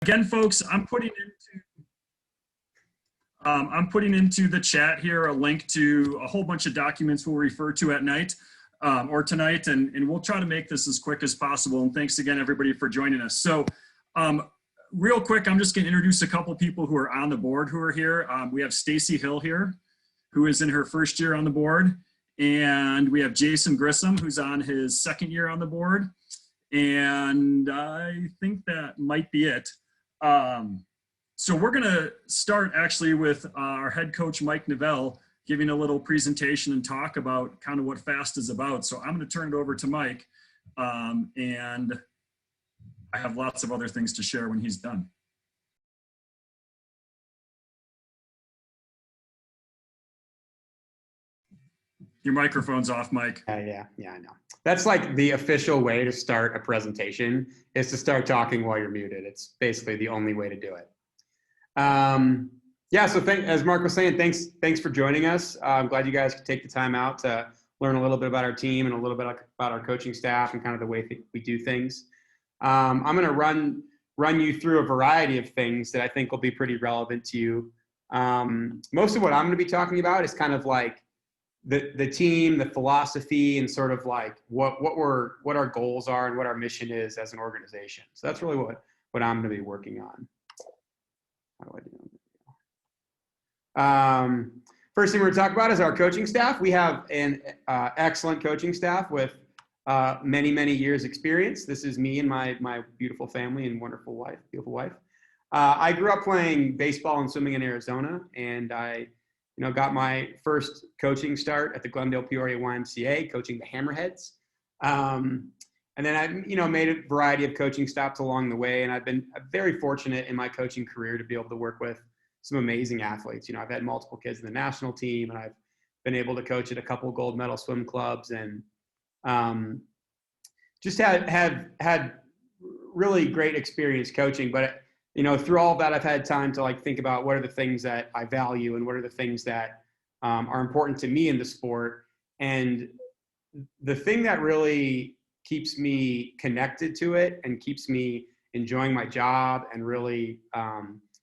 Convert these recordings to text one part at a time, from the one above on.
Again, folks, I'm putting into the chat here a link to a whole bunch of documents we'll refer to at night or tonight, and we'll try to make this as quick as possible. And thanks again, everybody, for joining us. So real quick, I'm just going to introduce a couple people who are on the board who are here. We have Stacy Hill here, who is in her first year on the board. And we have Jason Grissom, who's on his second year on the board. And I think that might be it. So we're going to start actually with our head coach, Mike Novell, giving a little presentation and talk about kind of what FAST is about. So I'm going to turn it over to Mike. And I have lots of other things to share when he's done. Your microphone's off, Mike. Yeah, I know. That's like the official way to start a presentation is to start talking while you're muted. It's basically the only way to do it. Yeah, so as Mark was saying, thanks for joining us. I'm glad you guys could take the time out to learn a little bit about our team and a little bit about our coaching staff and kind of the way we do things. I'm going to run you through a variety of things that I think will be pretty relevant to you. Most of what I'm going to be talking about is kind of like the team, the philosophy, and sort of like what our goals are and what our mission is as an organization. So that's really what I'm going to be working on. How do I do that? First thing we're going to talk about is our coaching staff. We have an excellent coaching staff with many years experience. This is me and my beautiful family and beautiful wife. I grew up playing baseball and swimming in Arizona, and I got my first coaching start at the Glendale Peoria YMCA, coaching the Hammerheads. And then I, made a variety of coaching stops along the way. And I've been very fortunate in my coaching career to be able to work with some amazing athletes. I've had multiple kids in the national team, and I've been able to coach at a couple gold medal swim clubs, and just had really great experience coaching. But through all of that, I've had time to think about what are the things that I value and what are the things that are important to me in the sport. And the thing that really keeps me connected to it and keeps me enjoying my job and really,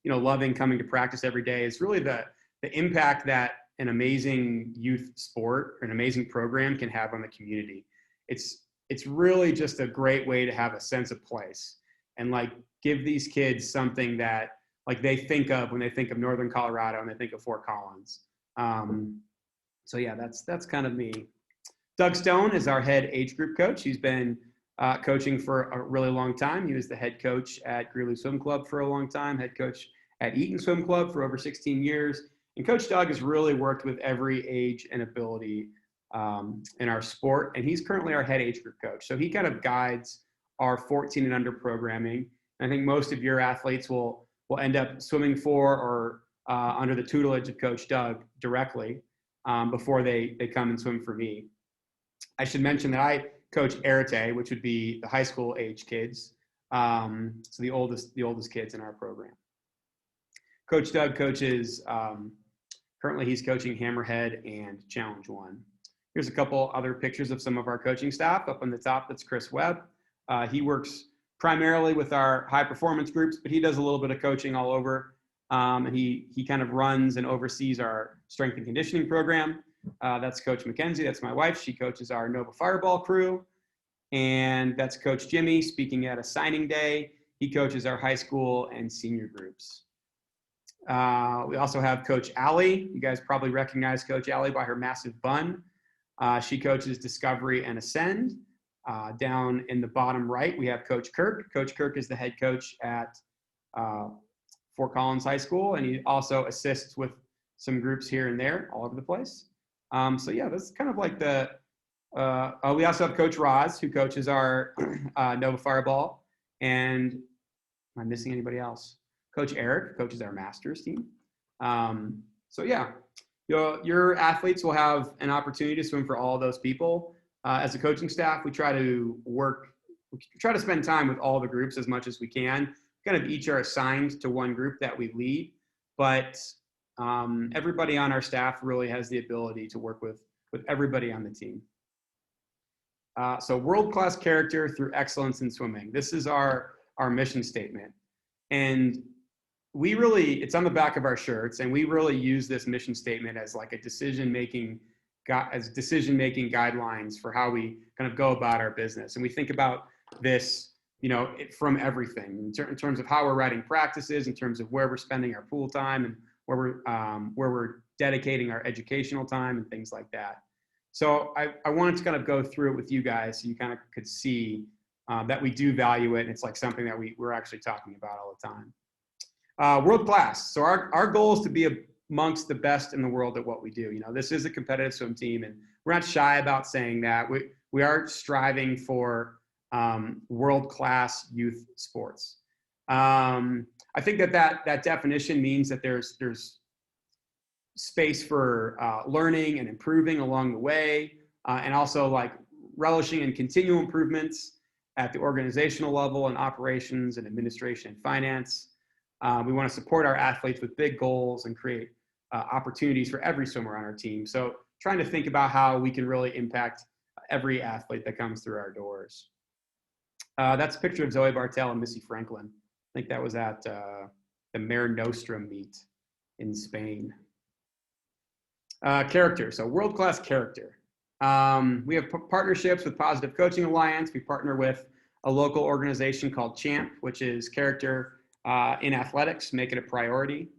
loving coming to practice every day is really the impact that an amazing youth sport or an amazing program can have on the community. It's really just a great way to have a sense of place and give these kids something that they think of when they think of Northern Colorado and they think of Fort Collins. So yeah, that's kind of me. Doug Stone is our head age group coach. He's been coaching for a really long time. He was the head coach at Greeley Swim Club for a long time, head coach at Eaton Swim Club for over 16 years. And Coach Doug has really worked with every age and ability in our sport. And he's currently our head age group coach. So he kind of guides our 14 and under programming. And I think most of your athletes will end up swimming for or under the tutelage of Coach Doug directly before they come and swim for me. I should mention that I coach Arete, which would be the high school age kids, so the oldest kids in our program. Coach Doug coaches, currently he's coaching Hammerhead and Challenge One. Here's a couple other pictures of some of our coaching staff. Up on the top, that's Chris Webb. He works primarily with our high performance groups, but he does a little bit of coaching all over. And he kind of runs and oversees our strength and conditioning program. That's Coach Mackenzie. That's my wife. She coaches our Nova Fireball crew. And that's Coach Jimmy speaking at a signing day. He coaches our high school and senior groups. We also have Coach Allie. You guys probably recognize Coach Allie by her massive bun. She coaches Discovery and Ascend. Down in the bottom right, we have Coach Kirk. Coach Kirk is the head coach at Fort Collins High School, and he also assists with some groups here and there all over the place. So yeah, that's kind of like the, we also have Coach Roz, who coaches our Nova Fireball. And am I missing anybody else? Coach Eric coaches our Masters team. So yeah, your athletes will have an opportunity to swim for all of those people. As a coaching staff, we try to spend time with all the groups as much as we can. Kind of each are assigned to one group that we lead, but everybody on our staff really has the ability to work with everybody on the team. So world-class character through excellence in swimming. This is our mission statement. And it's on the back of our shirts, and we really use this mission statement as like a decision-making guidelines for how we kind of go about our business. And we think about this, from everything in terms of how we're writing practices, in terms of where we're spending our pool time, and where we're dedicating our educational time and things like that. So I wanted to kind of go through it with you guys so you kind of could see that we do value it, and it's like something that we're actually talking about all the time. World class. So our goal is to be amongst the best in the world at what we do. This is a competitive swim team, and we're not shy about saying that. We are striving for world-class youth sports. I think that definition means that there's space for learning and improving along the way, and also like relishing in continual improvements at the organizational level and operations and administration and finance. We want to support our athletes with big goals and create opportunities for every swimmer on our team. So trying to think about how we can really impact every athlete that comes through our doors. That's a picture of Zoe Bartel and Missy Franklin. I think that was at the Mare Nostrum meet in Spain. Character, so world-class character. We have partnerships with Positive Coaching Alliance. We partner with a local organization called CHAMP, which is character in athletics, make it a priority.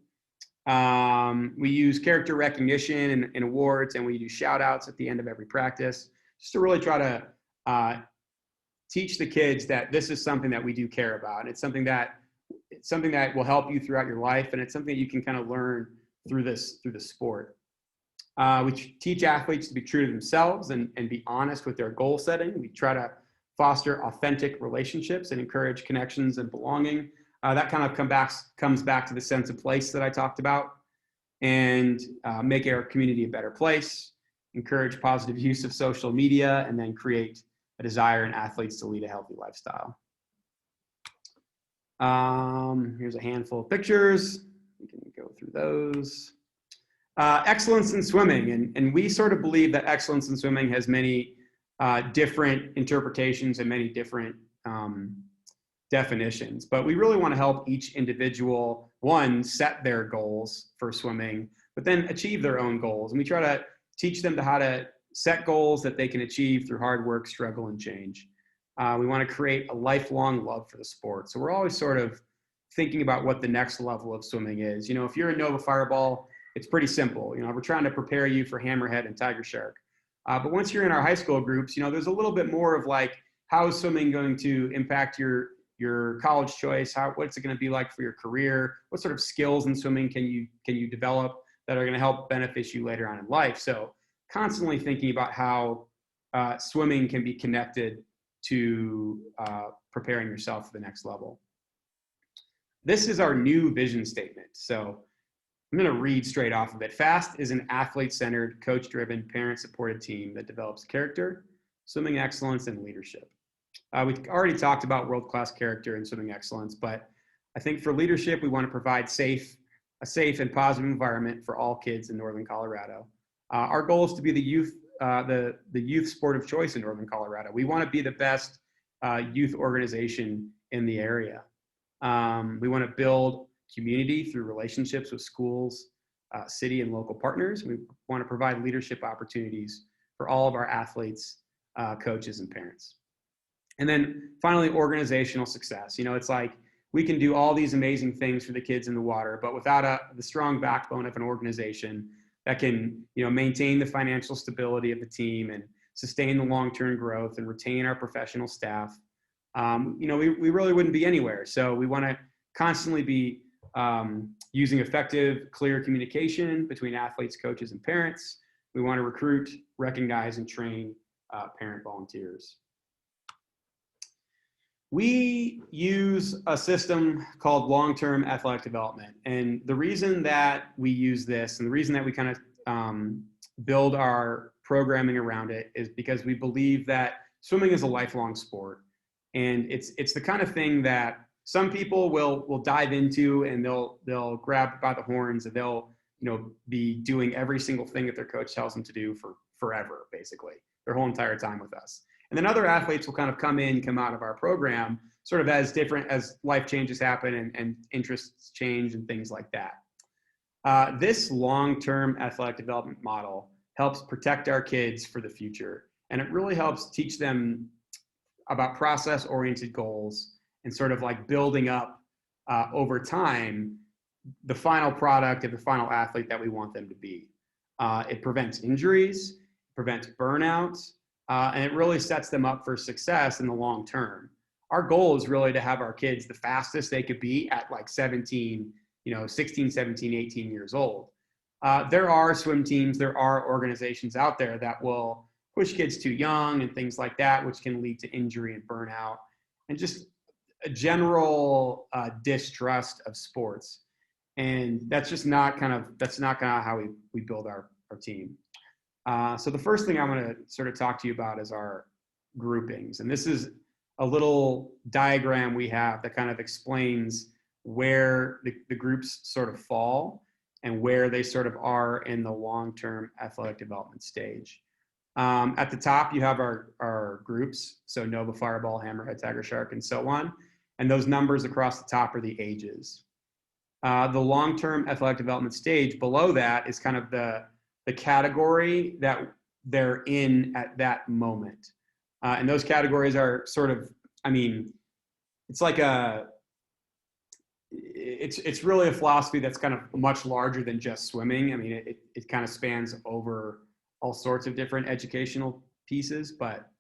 We use character recognition and awards, and we do shout outs at the end of every practice, just to really try to teach the kids that this is something that we do care about. It's something that will help you throughout your life, and it's something that you can kind of learn through the sport. We teach athletes to be true to themselves and be honest with their goal setting. We try to foster authentic relationships and encourage connections and belonging. That kind of comes back to the sense of place that I talked about, and make our community a better place, encourage positive use of social media, and then create a desire in athletes to lead a healthy lifestyle. Here's a handful of pictures. We can go through those. Excellence in swimming. And we sort of believe that excellence in swimming has many different interpretations and many different definitions. But we really want to help each individual, one, set their goals for swimming, but then achieve their own goals. And we try to teach them how to set goals that they can achieve through hard work, struggle, and change. We want to create a lifelong love for the sport. So we're always sort of thinking about what the next level of swimming is. If you're in Nova Fireball, it's pretty simple. We're trying to prepare you for Hammerhead and Tiger Shark. But once you're in our high school groups, there's a little bit more of like, how is swimming going to impact your college choice? What's it going to be like for your career? What sort of skills in swimming can you develop that are going to help benefit you later on in life? So constantly thinking about how swimming can be connected to preparing yourself for the next level. This is our new vision statement. So I'm going to read straight off of it. FAST is an athlete-centered, coach-driven, parent-supported team that develops character, swimming excellence, and leadership. We already talked about world-class character and swimming excellence, but I think for leadership, we want to provide a safe and positive environment for all kids in Northern Colorado. Our goal is to be the youth sport of choice in Northern Colorado. We want to be the best youth organization in the area. We want to build community through relationships with schools, city and local partners. We want to provide leadership opportunities for all of our athletes, coaches, and parents. And then finally, organizational success. It's like we can do all these amazing things for the kids in the water, but without the strong backbone of an organization that can, maintain the financial stability of the team and sustain the long-term growth and retain our professional staff, we really wouldn't be anywhere. So we want to constantly be using effective, clear communication between athletes, coaches, and parents. We want to recruit, recognize, and train parent volunteers. We use a system called long-term athletic development. And the reason that we use this and the reason that we kind of build our programming around it is because we believe that swimming is a lifelong sport. And it's the kind of thing that some people will dive into, and they'll grab by the horns, and they'll be doing every single thing that their coach tells them to do for forever, basically, their whole entire time with us. And then other athletes will kind of come out of our program sort of as life changes happen and interests change and things like that. This long-term athletic development model helps protect our kids for the future. And it really helps teach them about process-oriented goals and sort of like building up over time the final product of the final athlete that we want them to be. It prevents injuries, prevents burnout, and it really sets them up for success in the long term. Our goal is really to have our kids the fastest they could be at like 16, 17, 18 years old. There are swim teams, there are organizations out there that will push kids too young and things like that, which can lead to injury and burnout and just a general distrust of sports. And that's just not kind of how we build our team. So the first thing I'm going to sort of talk to you about is our groupings. And this is a little diagram we have that kind of explains where the groups sort of fall and where they sort of are in the long-term athletic development stage. At the top, you have our groups, so Nova, Fireball, Hammerhead, Tiger Shark, and so on. And those numbers across the top are the ages. The long-term athletic development stage below that is kind of the category that they're in at that moment. And those categories are sort of, it's like it's really a philosophy that's kind of much larger than just swimming. It kind of spans over all sorts of different educational pieces, but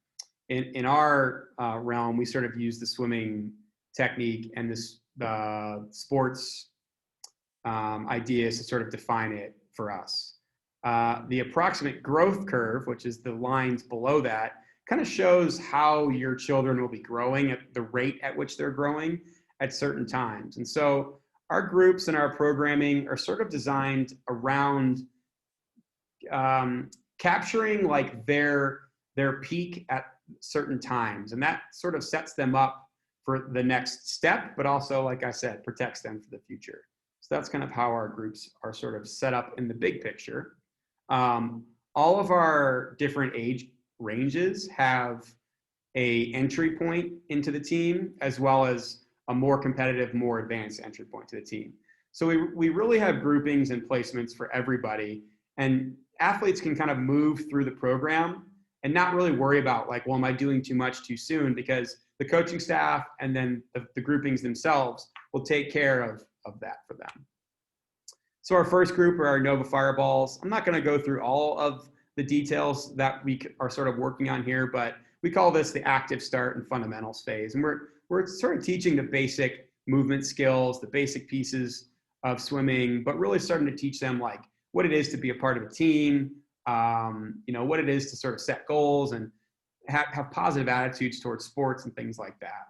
in our realm, we sort of use the swimming technique and this sports ideas to sort of define it for us. The approximate growth curve, which is the lines below that, kind of shows how your children will be growing at the rate at which they're growing at certain times. And so our groups and our programming are sort of designed around capturing like their peak at certain times. And that sort of sets them up for the next step, but also, like I said, protects them for the future. So that's kind of how our groups are sort of set up in the big picture. All of our different age ranges have a entry point into the team, as well as a more competitive, more advanced entry point to the team. So we really have groupings and placements for everybody, and athletes can kind of move through the program and not really worry about like, well, am I doing too much too soon? Because the coaching staff and then the groupings themselves will take care of that for them. So our first group are our Nova Fireballs. I'm not going to go through all of the details that we are sort of working on here, but we call this the active start and fundamentals phase. And we're sort of teaching the basic movement skills, the basic pieces of swimming, but really starting to teach them like what it is to be a part of a team, what it is to sort of set goals and have positive attitudes towards sports and things like that.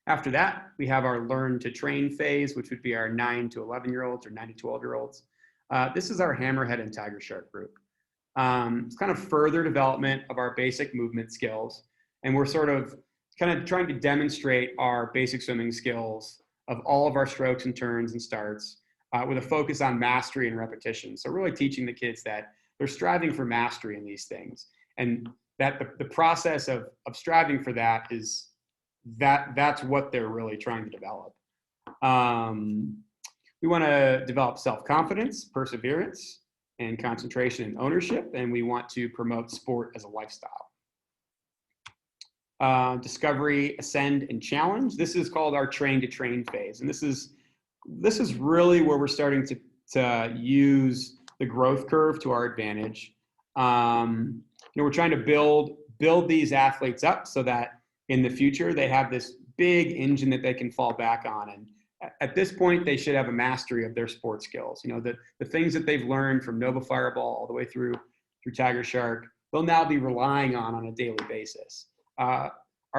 After that, we have our learn to train phase, which would be our 9 to 11-year-olds or 9 to 12-year-olds. This is our Hammerhead and Tiger Shark group. It's kind of further development of our basic movement skills. And we're sort of kind of trying to demonstrate our basic swimming skills of all of our strokes and turns and starts with a focus on mastery and repetition. So really teaching the kids that they're striving for mastery in these things. And that the process of striving for that is that's what they're really trying to develop. We want to develop self-confidence, perseverance, and concentration and ownership, and we want to promote sport as a lifestyle. Discovery, ascend, and challenge. This is called our train to train phase, and this is really where we're starting to use the growth curve to our advantage. We're trying to build these athletes up so that in the future they have this big engine that they can fall back on, and at this point, they should have a mastery of their sport skills. The things that they've learned from Nova Fireball all the way through Tiger Shark, they'll now be relying on a daily basis. Our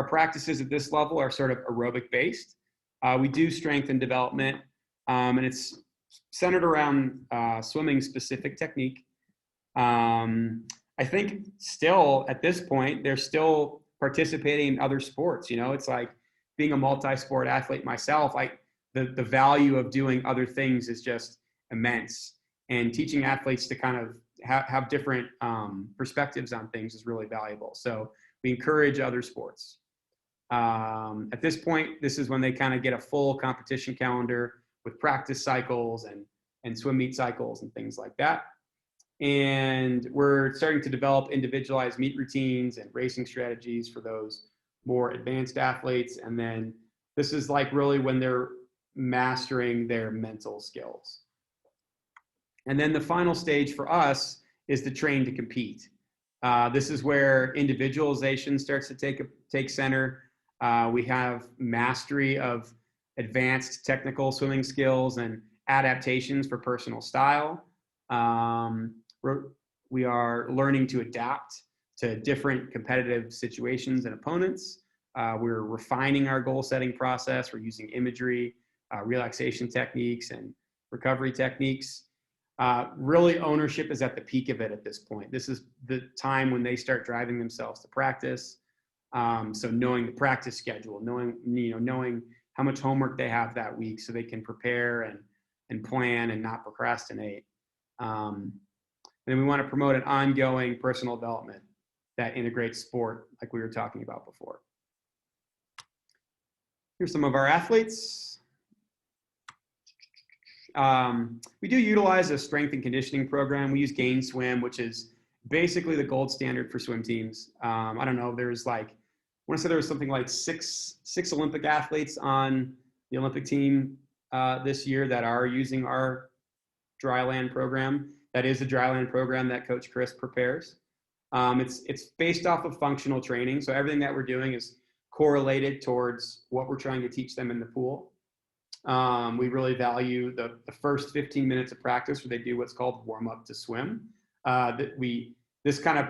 practices at this level are sort of aerobic based. We do strength and development, and it's centered around swimming specific technique. I think still at this point, they're still participating in other sports. It's like being a multi-sport athlete myself, the value of doing other things is just immense, and teaching athletes to kind of have different perspectives on things is really valuable. So we encourage other sports. At this point, this is when they kind of get a full competition calendar with practice cycles and swim meet cycles and things like that. And we're starting to develop individualized meet routines and racing strategies for those more advanced athletes. And then this is like really when they're mastering their mental skills. And then the final stage for us is to train to compete. This is where individualization starts to take center. We have mastery of advanced technical swimming skills and adaptations for personal style. We are learning to adapt to different competitive situations and opponents. We're refining our goal setting process. We're using imagery, relaxation techniques, and recovery techniques. Really, ownership is at the peak of it at this point. This is the time when they start driving themselves to practice. So knowing the practice schedule, knowing how much homework they have that week so they can prepare and plan and not procrastinate. And then we want to promote an ongoing personal development that integrates sport like we were talking about before. Here's some of our athletes. We do utilize a strength and conditioning program. We use Gain Swim, which is basically the gold standard for swim teams. I don't know, there's like, I want to say there was something like six Olympic athletes on the Olympic team this year that are using our dryland program. That is a dryland program that Coach Chris prepares. It's based off of functional training. So everything that we're doing is correlated towards what we're trying to teach them in the pool. We really value the first 15 minutes of practice where they do what's called warm up to swim. This kind of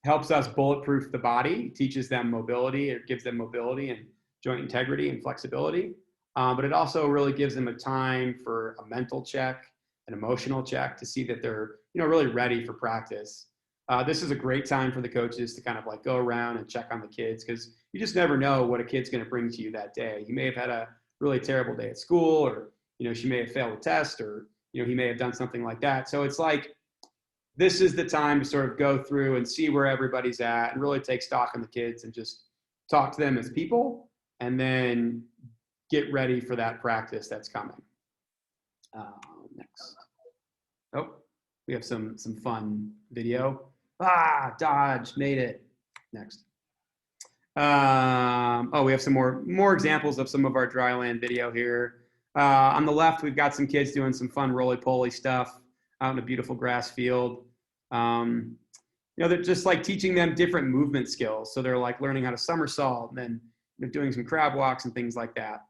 helps us bulletproof the body, teaches them mobility, it gives them mobility and joint integrity and flexibility. But it also really gives them a time for a mental check, an emotional check to see that they're really ready for practice. This is a great time for the coaches to kind of like go around and check on the kids, because you just never know what a kid's going to bring to you that day. You may have had a really terrible day at school, or she may have failed a test, or he may have done something like that. So it's like, this is the time to sort of go through and see where everybody's at and really take stock on the kids and just talk to them as people, and then get ready for that practice that's coming. Next. Oh, we have some fun video. Dodge, made it. Next. We have some more examples of some of our dryland video here. On the left, we've got some kids doing some fun roly-poly stuff out in a beautiful grass field. They're just like teaching them different movement skills. So they're like learning how to somersault, and then they're doing some crab walks and things like that.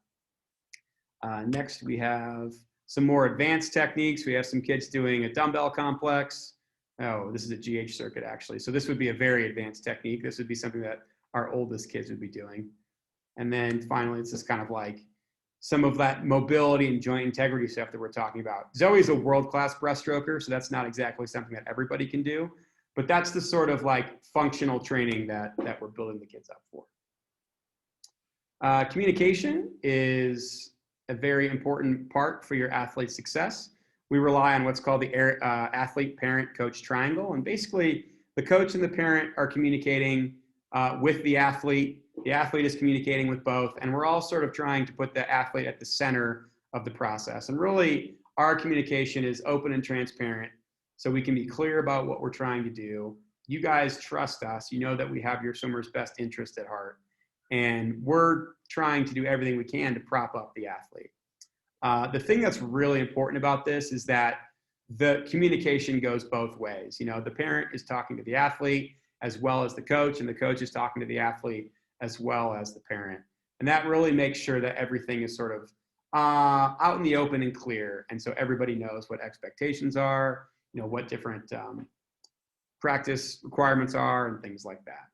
Next, we have some more advanced techniques. We have some kids doing a dumbbell complex. Oh, this is a GH circuit actually. So this would be a very advanced technique. This would be something that our oldest kids would be doing. And then finally, it's just kind of like some of that mobility and joint integrity stuff that we're talking about. Zoe's a world-class breaststroker, so that's not exactly something that everybody can do, but that's the sort of like functional training that we're building the kids up for. Communication is a very important part for your athlete's success. We rely on what's called the athlete, parent, coach triangle. And basically, the coach and the parent are communicating with the athlete. The athlete is communicating with both. And we're all sort of trying to put the athlete at the center of the process. And really, our communication is open and transparent, so we can be clear about what we're trying to do. You guys trust us. You know that we have your swimmer's best interest at heart. And we're trying to do everything we can to prop up the athlete. The thing that's really important about this is that the communication goes both ways. The parent is talking to the athlete as well as the coach, and the coach is talking to the athlete as well as the parent. And that really makes sure that everything is sort of out in the open and clear. And so everybody knows what expectations are, what different practice requirements are and things like that.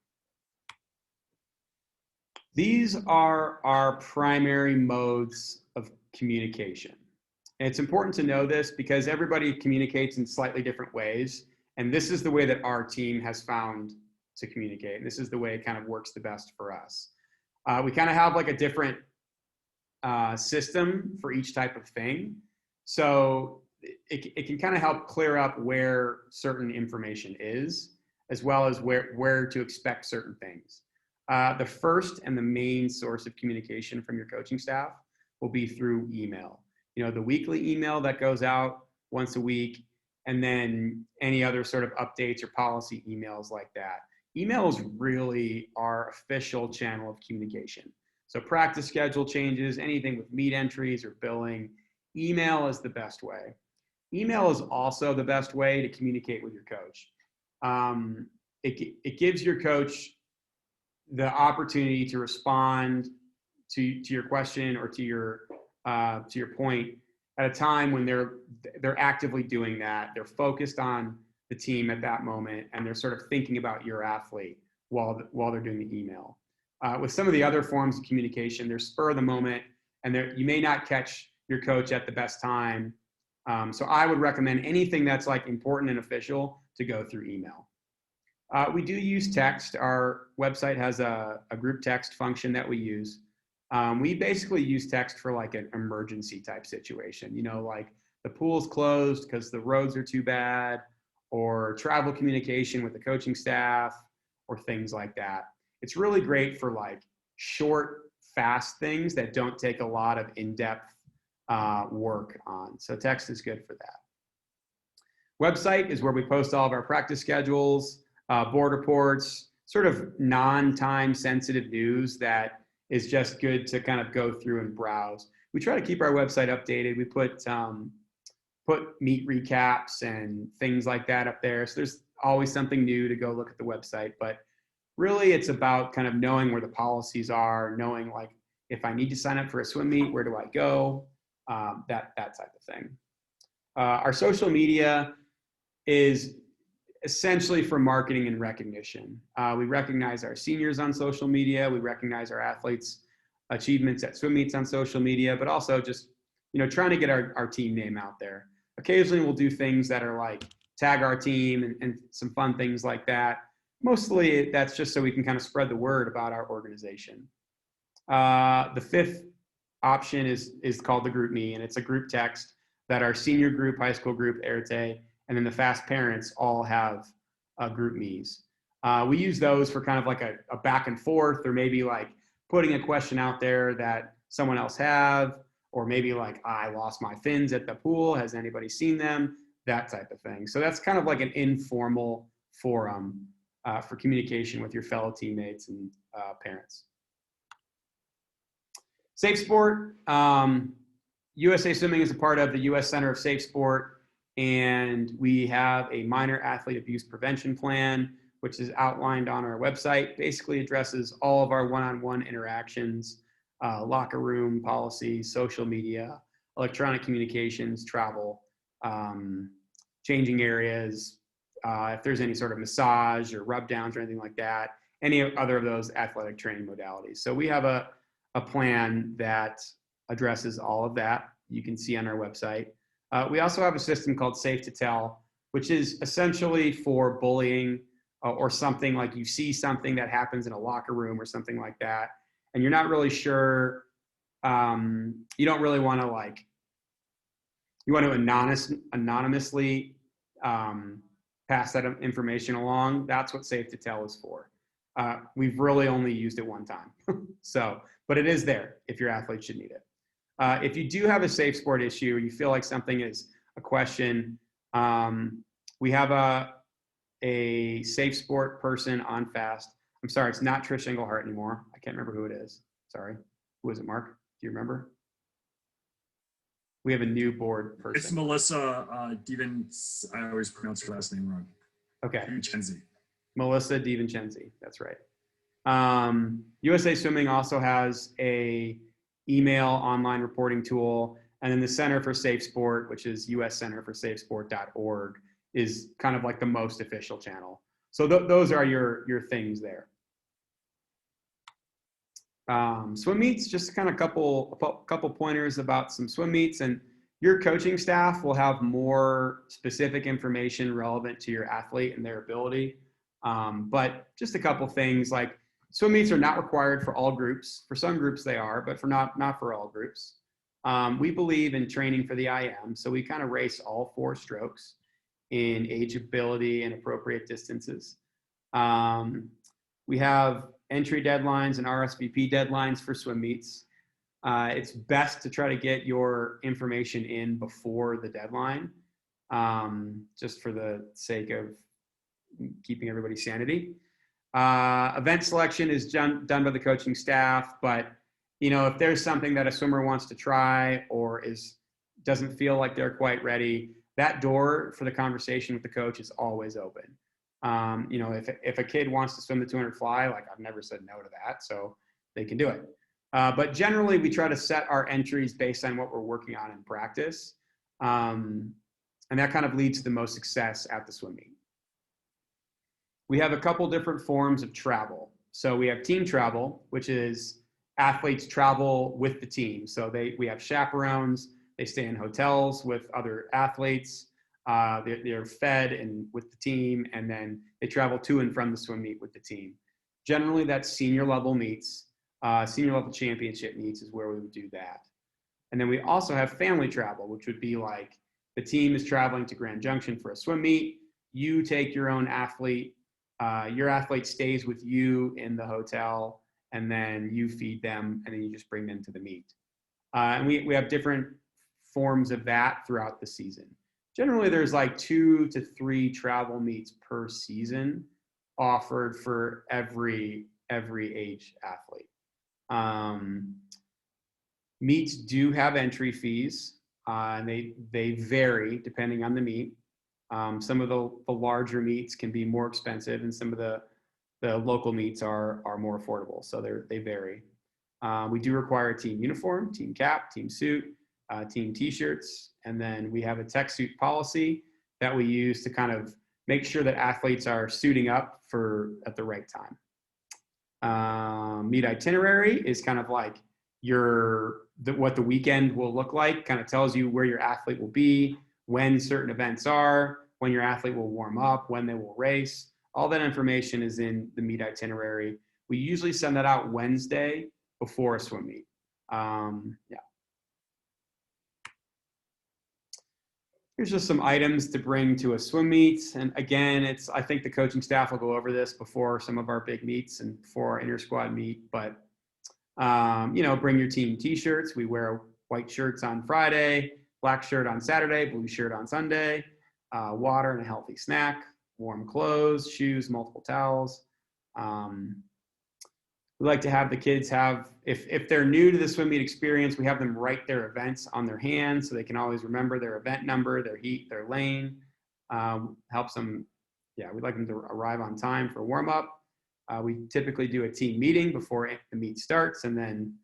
These are our primary modes of communication. And it's important to know this because everybody communicates in slightly different ways. And this is the way that our team has found to communicate. And this is the way it kind of works the best for us. We kind of have like a different system for each type of thing. So it can kind of help clear up where certain information is, as well as where to expect certain things. The first and the main source of communication from your coaching staff will be through email. The weekly email that goes out once a week, and then any other sort of updates or policy emails like that. Email is really our official channel of communication. So practice schedule changes, anything with meet entries or billing, email is the best way. Email is also the best way to communicate with your coach. It gives your coach the opportunity to respond to your question or to your point at a time when they're actively doing that. They're focused on the team at that moment, and they're sort of thinking about your athlete while they're doing the email. With some of the other forms of communication, they're spur of the moment, and you may not catch your coach at the best time. So I would recommend anything that's like important and official to go through email. We do use text. Our website has a group text function that we use. We basically use text for like an emergency type situation, like the pool's closed because the roads are too bad, or travel communication with the coaching staff, or things like that. It's really great for like short, fast things that don't take a lot of in-depth work on. So text is good for that. Website is where we post all of our practice schedules, board reports, sort of non-time sensitive news that is just good to kind of go through and browse. We try to keep our website updated. We put meet recaps and things like that up there. So there's always something new to go look at the website. But really, it's about kind of knowing where the policies are, knowing like if I need to sign up for a swim meet, where do I go? That type of thing. Our social media is essentially for marketing and recognition. We recognize our seniors on social media. We recognize our athletes' achievements at swim meets on social media, but also just, trying to get our team name out there. Occasionally we'll do things that are like tag our team and some fun things like that. Mostly that's just so we can kind of spread the word about our organization. The fifth option is called the group me, and it's a group text that our senior group, high school group, Erte, and then the fast parents all have group me's. We use those for kind of like a back and forth, or maybe like putting a question out there that someone else have, or maybe like, I lost my fins at the pool. Has anybody seen them? That type of thing. So that's kind of like an informal forum for communication with your fellow teammates and parents. Safe Sport. USA Swimming is a part of the U.S. Center of Safe Sport, and we have a minor athlete abuse prevention plan, which is outlined on our website. Basically addresses all of our one-on-one interactions, locker room policies, social media, electronic communications, travel, changing areas, if there's any sort of massage or rub downs or anything like that, any other of those athletic training modalities. So we have a plan that addresses all of that. You can see on our website. We also have a system called Safe to Tell, which is essentially for bullying or something like you see something that happens in a locker room or something like that, and you're not really sure, you don't really want to like, you want to anonymously pass that information along. That's what Safe to Tell is for. We've really only used it one time. So, but it is there if your athlete should need it. If you do have a safe sport issue, or you feel like something is a question, we have a safe sport person on FAST. I'm sorry, it's not Trish Englehart anymore. I can't remember who it is. Sorry. Who is it, Mark? Do you remember? We have a new board person. It's Melissa I always pronounce her last name wrong. Okay. DiVincenzi. Melissa DiVincenzi. That's right. USA Swimming also has a email online reporting tool, and then the Center for Safe Sport, which is uscenterforsafesport.org, is kind of like the most official channel. So those are your things there. Swim meets, just kind of a couple pointers about some swim meets, and your coaching staff will have more specific information relevant to your athlete and their ability. But just a couple things, like swim meets are not required for all groups. For some groups they are, but not for all groups. We believe in training for the IM, so we kind of race all 4 strokes in age, ability, and appropriate distances. We have entry deadlines and RSVP deadlines for swim meets. It's best to try to get your information in before the deadline, just for the sake of keeping everybody's sanity. Event selection is done by the coaching staff, but if there's something that a swimmer wants to try or doesn't feel like they're quite ready, that door for the conversation with the coach is always open. If a kid wants to swim the 200 fly, like I've never said no to that, so they can do it. But generally, we try to set our entries based on what we're working on in practice. And that kind of leads to the most success at the swim meet. We have a couple different forms of travel. So we have team travel, which is athletes travel with the team. So we have chaperones, they stay in hotels with other athletes, they're fed and with the team, and then they travel to and from the swim meet with the team. Generally, that's senior level meets. Senior level championship meets is where we would do that. And then we also have family travel, which would be like the team is traveling to Grand Junction for a swim meet. You take your own athlete. Your athlete stays with you in the hotel, and then you feed them, and then you just bring them to the meet. And we have different forms of that throughout the season. Generally, there's like 2 to 3 travel meets per season offered for every age athlete. Meets do have entry fees, and they vary depending on the meet. Some of the larger meets can be more expensive, and some of the local meets are more affordable, so they vary. We do require a team uniform, team cap, team suit, team t-shirts, and then we have a tech suit policy that we use to kind of make sure that athletes are suiting up at the right time. Meet itinerary is kind of like what the weekend will look like, kind of tells you where your athlete will be, when certain events are, when your athlete will warm up, when they will race. All that information is in the meet itinerary. We usually send that out Wednesday before a swim meet. Here's just some items to bring to a swim meet. And again, I think the coaching staff will go over this before some of our big meets and before our inter-squad meet. But, bring your team t-shirts. We wear white shirts on Friday, black shirt on Saturday, blue shirt on Sunday, water and a healthy snack, warm clothes, shoes, multiple towels. We like to have the kids if they're new to the swim meet experience, we have them write their events on their hands so they can always remember their event number, their heat, their lane. Helps them, we'd like them to arrive on time for warm up. We typically do a team meeting before the meet starts, and then,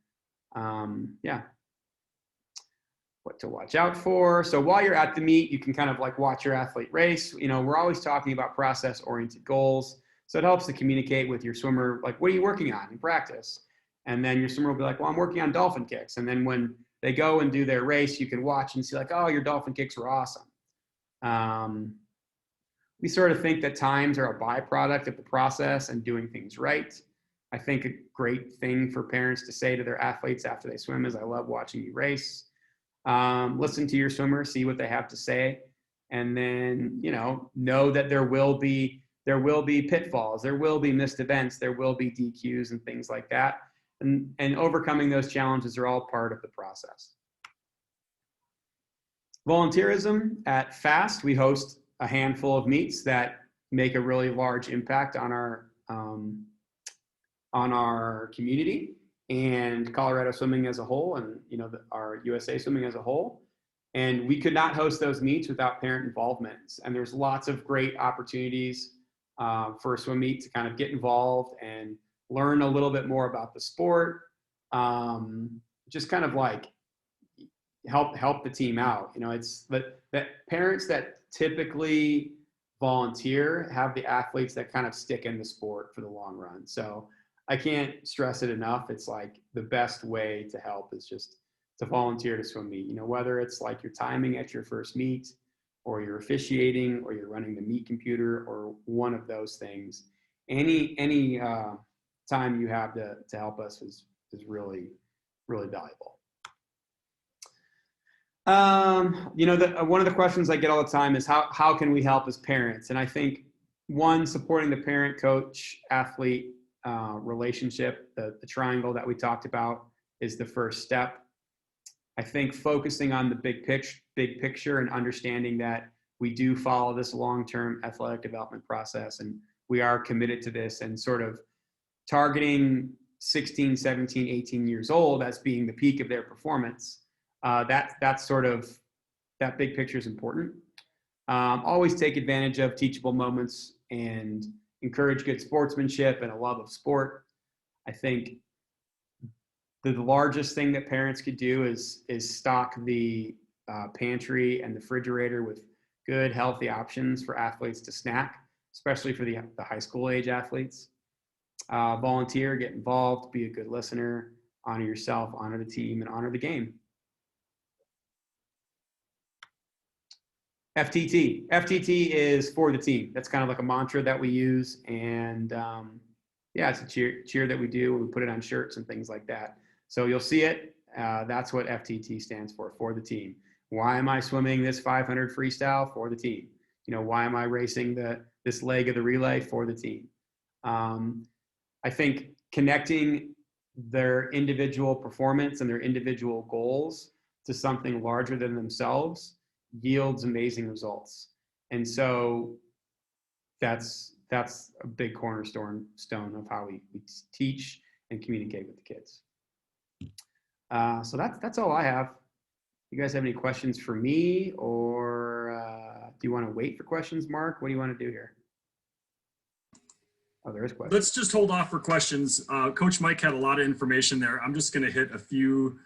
what to watch out for. So while you're at the meet, you can kind of like watch your athlete race. We're always talking about process-oriented goals. So it helps to communicate with your swimmer, like, what are you working on in practice? And then your swimmer will be like, well, I'm working on dolphin kicks. And then when they go and do their race, you can watch and see like, oh, your dolphin kicks were awesome. We sort of think that times are a byproduct of the process and doing things right. I think a great thing for parents to say to their athletes after they swim is, I love watching you race. Listen to your swimmer, see what they have to say. And then, know that there will be pitfalls, there will be missed events, there will be DQs and things like that. And overcoming those challenges are all part of the process. Volunteerism. At FAST, we host a handful of meets that make a really large impact on our community and Colorado swimming as a whole, and our USA swimming as a whole. And we could not host those meets without parent involvement. And there's lots of great opportunities for a swim meet to kind of get involved and learn a little bit more about the sport. Just kind of like help the team out. It's that parents that typically volunteer have the athletes that kind of stick in the sport for the long run. So I can't stress it enough. It's like the best way to help is just to volunteer to swim meet. whether it's like your timing at your first meet, or you're officiating, or you're running the meet computer, or one of those things. Any time you have to help us is really, really valuable. One of the questions I get all the time is how can we help as parents? And I think, one, supporting the parent, coach, athlete relationship, the triangle that we talked about, is the first step. I think focusing on the big picture and understanding that we do follow this long-term athletic development process, and we are committed to this, and sort of targeting 16, 17, 18 years old as being the peak of their performance. That's sort of, that big picture is important. Always take advantage of teachable moments and encourage good sportsmanship and a love of sport. I think the largest thing that parents could do is stock the pantry and the refrigerator with good, healthy options for athletes to snack, especially for the high school age athletes. Volunteer, get involved, be a good listener, honor yourself, honor the team, and honor the game. FTT is for the team. That's kind of like a mantra that we use. And yeah, it's a cheer that we do. We put it on shirts and things like that. So you'll see it. That's what FTT stands for the team. Why am I swimming this 500 freestyle? For the team. You know, why am I racing this leg of the relay? For the team. I think connecting their individual performance and their individual goals to something larger than themselves yields amazing results. And so that's a big cornerstone of how we teach and communicate with the kids. So that's all I have. You guys have any questions for me, or do you want to wait for questions, Mark? What do you want to do here? Oh, there is questions. Let's just hold off for questions. Coach Mike had a lot of information there. I'm just going to hit a few,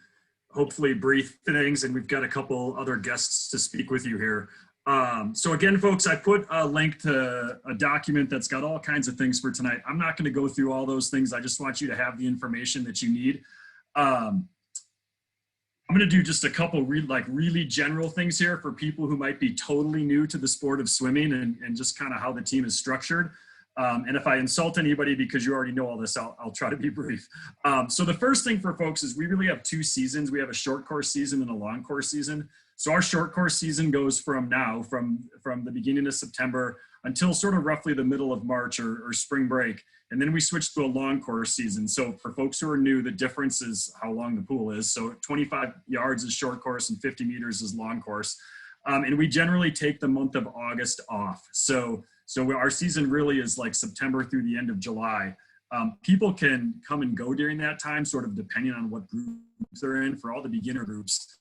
hopefully brief things, and we've got a couple other guests to speak with you here. So again, folks, I put a link to a document that's got all kinds of things for tonight. I'm not going to go through all those things. I just want you to have the information that you need. I'm going to do just a couple really general things here for people who might be totally new to the sport of swimming and just kind of how the team is structured. And if I insult anybody because you already know all this, I'll try to be brief. So the first thing for folks is we really have two seasons. We have a short course season and a long course season. So our short course season goes from the beginning of September until sort of roughly the middle of March or spring break. And then we switch to a long course season. So for folks who are new, the difference is how long the pool is. So 25 yards is short course and 50 meters is long course. And we generally take the month of August off. So our season really is like September through the end of July. People can come and go during that time, sort of depending on what groups they're in. For all the beginner groups,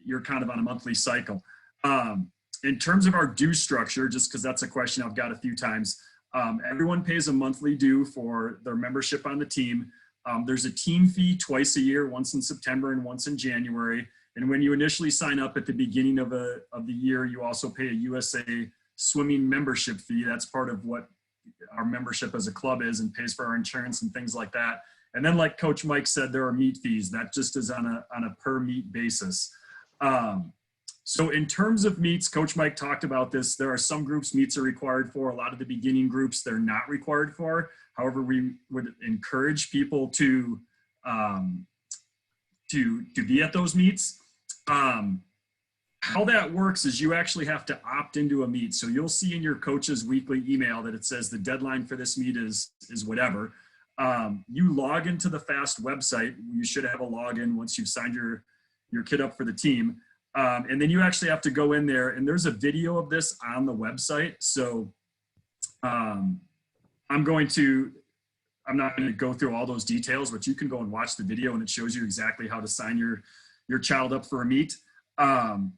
you're kind of on a monthly cycle. In terms of our due structure, just because that's a question I've got a few times, everyone pays a monthly due for their membership on the team. There's a team fee twice a year, once in September and once in January. And when you initially sign up at the beginning of the year, you also pay a USA swimming membership fee. That's part of what our membership as a club is, and pays for our insurance and things like that. And then, like Coach Mike said, there are meet fees. That just is on a per meet basis. So in terms of meets, Coach Mike talked about this. There are some groups meets are required for. A lot of the beginning groups they're not required for. However, we would encourage people to be at those meets. How that works is you actually have to opt into a meet. So you'll see in your coach's weekly email that it says the deadline for this meet is whatever. You log into the FAST website. You should have a login once you've signed your kid up for the team. And then you actually have to go in there, and there's a video of this on the website. So I'm not going to go through all those details, but you can go and watch the video, and it shows you exactly how to sign your child up for a meet.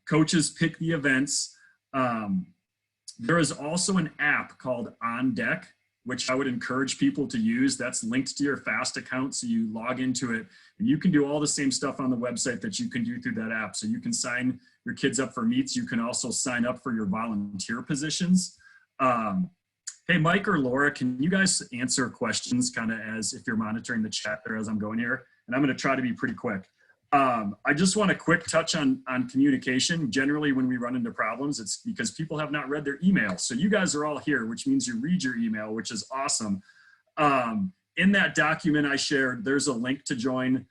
Coaches pick the events. There is also an app called On Deck, which I would encourage people to use. That's linked to your FAST account. So you log into it, and you can do all the same stuff on the website that you can do through that app. So you can sign your kids up for meets. You can also sign up for your volunteer positions. Hey, Mike or Laura, can you guys answer questions kind of as if you're monitoring the chat there as I'm going here? And I'm going to try to be pretty quick. I just want a quick touch on communication. Generally, when we run into problems, it's because people have not read their email. So you guys are all here, which means you read your email, which is awesome. In that document I shared, there's a link to join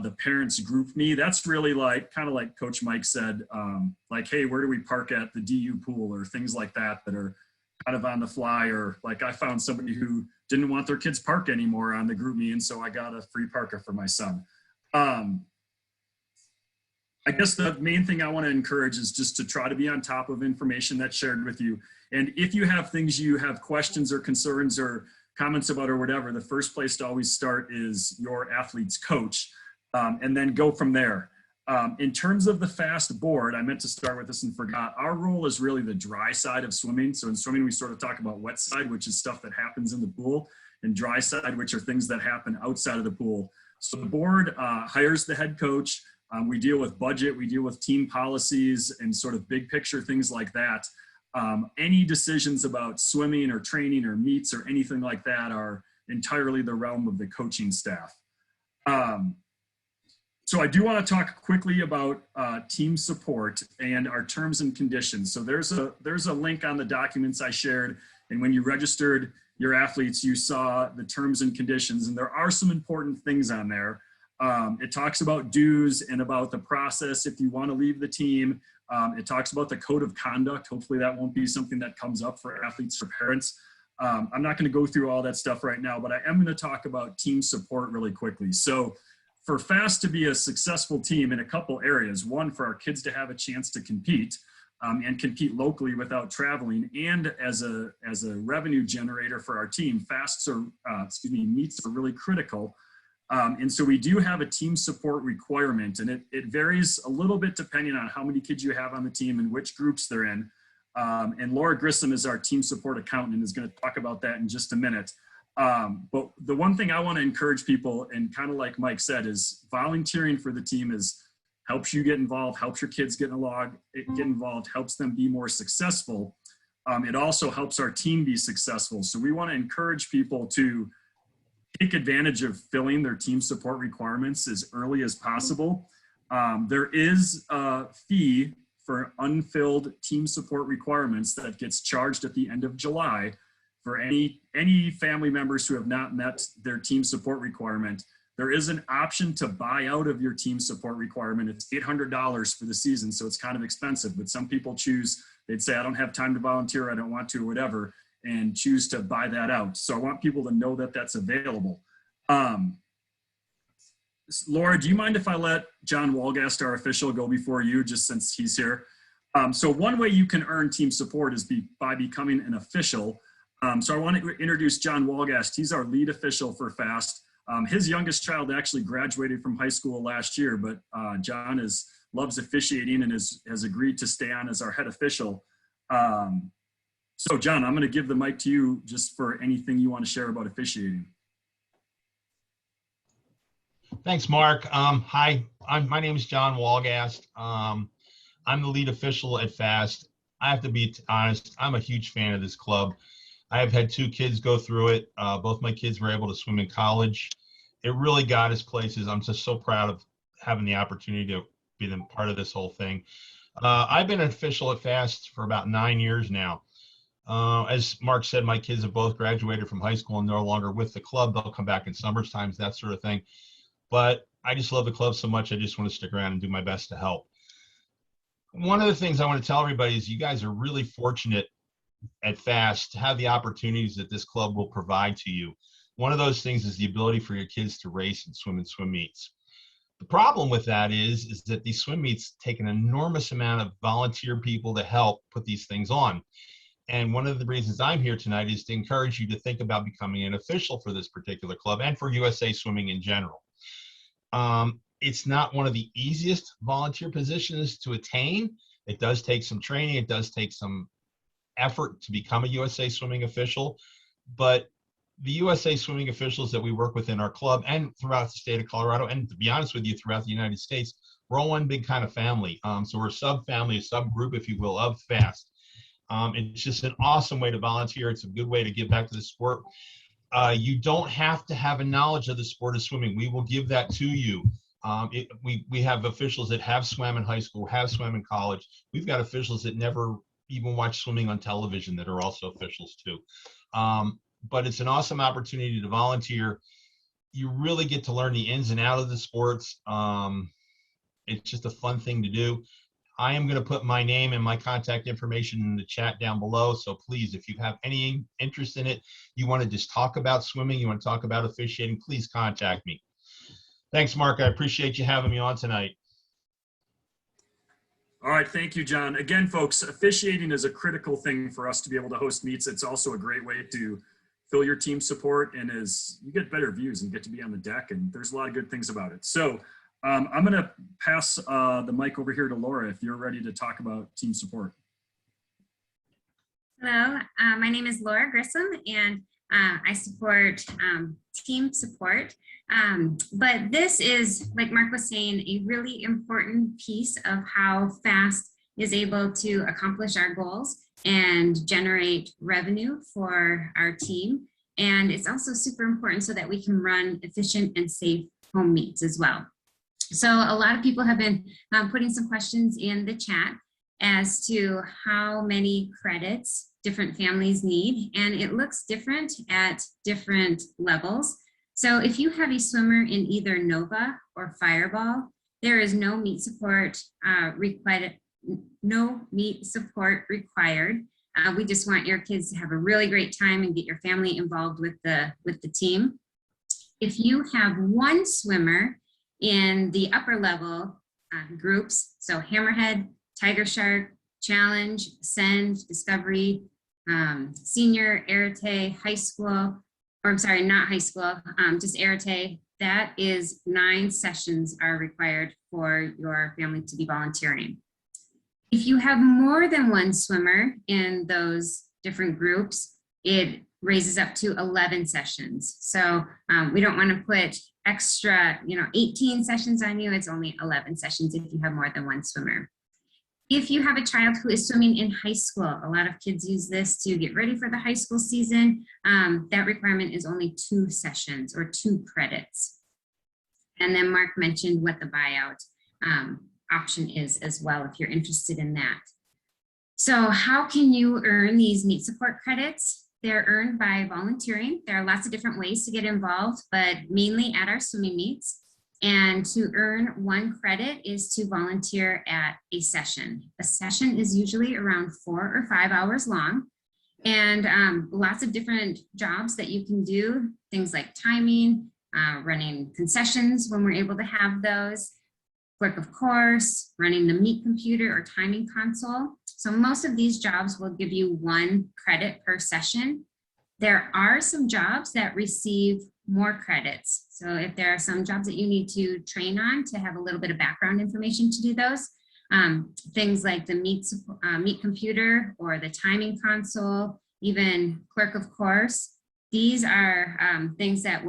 the parents group me. That's really kind of like Coach Mike said, like, hey, where do we park at the DU pool, or things like that are kind of on the fly. Or like I found somebody who didn't want their kids park anymore on the group me, and so I got a free parker for my son. I guess the main thing I want to encourage is just to try to be on top of information that's shared with you. And if you have things you have questions or concerns or comments about or whatever, the first place to always start is your athlete's coach, and then go from there. In terms of the fast board, I meant to start with this and forgot. Our role is really the dry side of swimming. So in swimming, we sort of talk about wet side, which is stuff that happens in the pool, and dry side, which are things that happen outside of the pool. So the board hires the head coach. We deal with budget, we deal with team policies and sort of big picture things like that. Any decisions about swimming or training or meets or anything like that are entirely the realm of the coaching staff. So I do want to talk quickly about team support and our terms and conditions. So there's a link on the documents I shared, and when you registered your athletes, you saw the terms and conditions, and there are some important things on there. It talks about dues and about the process if you want to leave the team. It talks about the code of conduct. Hopefully that won't be something that comes up for athletes or parents. I'm not going to go through all that stuff right now, but I am going to talk about team support really quickly. So for FAST to be a successful team in a couple areas, one, for our kids to have a chance to compete and compete locally without traveling, and as a revenue generator for our team, meets are really critical. And so we do have a team support requirement, and it varies a little bit depending on how many kids you have on the team and which groups they're in. And Laura Grissom is our team support accountant and is going to talk about that in just a minute. But the one thing I want to encourage people, and kind of like Mike said, is volunteering for the team helps you get involved, helps your kids get involved, helps them be more successful. It also helps our team be successful. So we want to encourage people to take advantage of filling their team support requirements as early as possible. There is a fee for unfilled team support requirements that gets charged at the end of July for any family members who have not met their team support requirement. There is an option to buy out of your team support requirement. It's $800 for the season, so it's kind of expensive, but some people choose, they'd say, I don't have time to volunteer, I don't want to, or whatever, and choose to buy that out. So I want people to know that that's available. Laura, do you mind if I let John Walgast, our official, go before you, just since he's here? So one way you can earn team support is by becoming an official. So I want to introduce John Walgast. He's our lead official for FAST. His youngest child actually graduated from high school last year, but John loves officiating and has agreed to stay on as our head official. So John, I'm going to give the mic to you just for anything you want to share about officiating. Thanks, Mark. Hi, my name is John Walgast. I'm the lead official at FAST. I have to be honest, I'm a huge fan of this club. I have had 2 kids go through it. Both my kids were able to swim in college. It really got us places. I'm just so proud of having the opportunity to be part of this whole thing. I've been an official at FAST for about 9 years now. As Mark said, my kids have both graduated from high school and no longer with the club. They'll come back in summer times, that sort of thing. But I just love the club so much, I just want to stick around and do my best to help. One of the things I want to tell everybody is you guys are really fortunate at FAST to have the opportunities that this club will provide to you. One of those things is the ability for your kids to race and swim in swim meets. The problem with that is that these swim meets take an enormous amount of volunteer people to help put these things on. And one of the reasons I'm here tonight is to encourage you to think about becoming an official for this particular club and for USA Swimming in general. It's not one of the easiest volunteer positions to attain. It does take some training. It does take some effort to become a USA Swimming official. But the USA Swimming officials that we work with in our club and throughout the state of Colorado, and to be honest with you, throughout the United States, we're all one big kind of family. So we're a sub-family, a subgroup, if you will, of FAST. It's just an awesome way to volunteer. It's a good way to give back to the sport. You don't have to have a knowledge of the sport of swimming. We will give that to you. We have officials that have swam in high school, have swam in college. We've got officials that never even watch swimming on television that are also officials too. But it's an awesome opportunity to volunteer. You really get to learn the ins and outs of the sports. It's just a fun thing to do. I am going to put my name and my contact information in the chat down below. So please, if you have any interest in it, you want to just talk about swimming, you want to talk about officiating, please contact me. Thanks, Mark. I appreciate you having me on tonight. All right, thank you, John. Again, folks, officiating is a critical thing for us to be able to host meets. It's also a great way to fill your team support, and as you get better views and get to be on the deck, and there's a lot of good things about it. So I'm going to pass the mic over here to Laura if you're ready to talk about team support. Hello, my name is Laura Grissom, and I support team support. But this is, like Mark was saying, a really important piece of how FAST is able to accomplish our goals and generate revenue for our team. And it's also super important so that we can run efficient and safe home meets as well. So a lot of people have been putting some questions in the chat as to how many credits different families need, and it looks different at different levels. So if you have a swimmer in either Nova or Fireball, there is no meet support required. We just want your kids to have a really great time and get your family involved with the team. If you have one swimmer in the upper level groups, so Hammerhead, Tiger Shark, Challenge, Ascend, Discovery, Senior, Arete, High School, or I'm sorry, not high school, just Arete, that is 9 sessions are required for your family to be volunteering. If you have more than one swimmer in those different groups, it raises up to 11 sessions. So we don't want to put extra, 18 sessions on you. It's only 11 sessions if you have more than one swimmer. If you have a child who is swimming in high school, a lot of kids use this to get ready for the high school season. That requirement is only 2 sessions or 2 credits. And then Mark mentioned what the buyout option is as well, if you're interested in that. So how can you earn these meet support credits? They're earned by volunteering. There are lots of different ways to get involved, but mainly at our swimming meets. And to earn 1 credit is to volunteer at a session. A session is usually around 4 or 5 hours long, and lots of different jobs that you can do, things like timing, running concessions when we're able to have those, clerk of course, running the meet computer or timing console. So most of these jobs will give you 1 credit per session. There are some jobs that receive more credits. So if there are some jobs that you need to train on to have a little bit of background information to do those, things like the meet computer or the timing console, even clerk of course, these are things that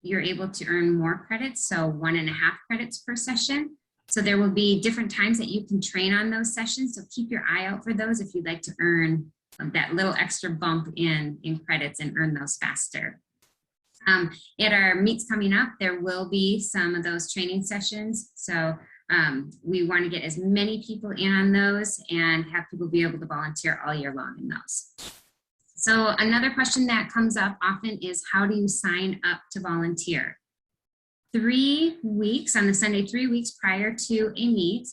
you're able to earn more credits, so 1.5 credits per session. So there will be different times that you can train on those sessions, so keep your eye out for those if you'd like to earn that little extra bump in credits and earn those faster. At our meets coming up, there will be some of those training sessions. So we want to get as many people in on those and have people be able to volunteer all year long in those. So another question that comes up often is, how do you sign up to volunteer? 3 weeks, on the Sunday, 3 weeks prior to a meet,